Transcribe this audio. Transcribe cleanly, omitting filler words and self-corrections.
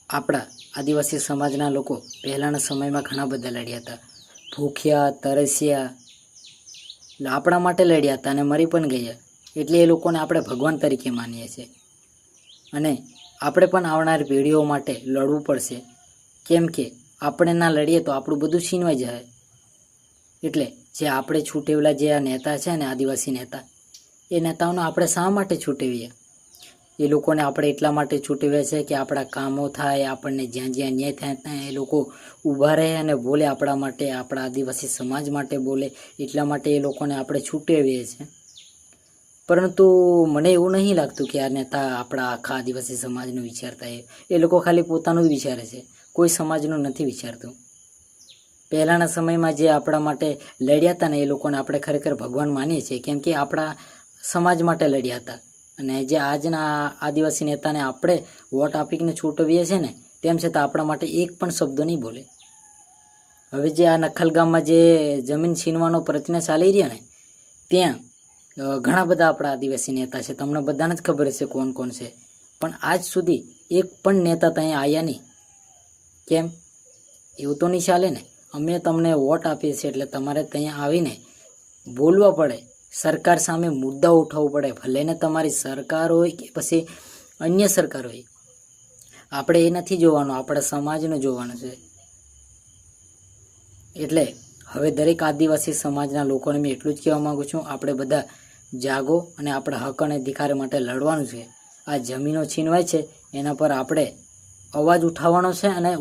આપણા આદિવાસી સમાજના લોકો પહેલાંના સમયમાં ઘણા બધા લડ્યા હતા. ભૂખ્યા, તરસ્યા, આપણા માટે લડ્યા હતા અને મરી પણ ગયા. એટલે એ લોકોને આપણે ભગવાન તરીકે માનીએ છીએ અને આપણે પણ આવનાર પેઢીઓ માટે લડવું પડશે. કેમ કે આપણે ના લડીએ તો આપણું બધું છીનવાઈ જાય. એટલે જે આપણે છૂટેવેલા જે આ નેતા છે ને, આદિવાસી નેતા, એ નેતાઓને આપણે શા માટે છૂટેવીએ? એ લોકોને આપણે એટલા માટે છૂટેવે છે કે આપણા કામો થાય, આપણને જ્યાં જ્યાં ન્યાય થાય ત્યાં એ લોકો ઊભા રહે અને બોલે આપણા માટે, આપણા આદિવાસી સમાજ માટે બોલે. એટલા માટે એ લોકોને આપણે છૂટેવીએ છીએ. પરંતુ મને એવું નહીં લાગતું કે આ નેતા આપણા આખા આદિવાસી સમાજનું વિચારતા. એ લોકો ખાલી પોતાનું જ વિચારે છે, કોઈ સમાજનું નથી વિચારતું. પહેલાંના સમયમાં જે આપણા માટે લડ્યા હતા ને, એ લોકોને આપણે ખરેખર ભગવાન માનીએ છીએ. કેમ કે આપણા સમાજ માટે લડ્યા હતા. અને જે આજના આદિવાસી નેતાને આપણે વોટ આપીને છૂટવીએ છીએ ને, તેમ છતાં આપણા માટે એક પણ શબ્દ નહીં બોલે. હવે જે આ નખલ ગામમાં જે જમીન છીનવાનો પ્રયત્ન ચાલી રહ્યો ને, ત્યાં ઘણા બધા આપણા આદિવાસી નેતા છે. તમને બધાને જ ખબર છે કોણ કોણ છે. પણ આજ સુધી એક પણ નેતા ત્યાં આવ્યા નહીં. કેમ? એવું તો નહીં ચાલે ને. અમે તમને વોટ આપીએ છીએ એટલે તમારે ત્યાં આવીને બોલવા પડે, સરકાર સામે મુદ્દા ઉઠાવવું પડે. ભલે ને તમારી સરકાર હોય કે પછી અન્ય સરકાર હોય, આપણે એ નથી જોવાનું, આપણા સમાજનું જોવાનું છે. એટલે હવે દરેક આદિવાસી સમાજના લોકોને મેં એટલું જ કહેવા માગું છું, આપણે બધા જાગો અને આપણા હક અને અધિકાર માટે લડવાનું છે. આ જમીનો છીનવાય છે એના પર આપણે અવાજ ઉઠાવવાનો છે અને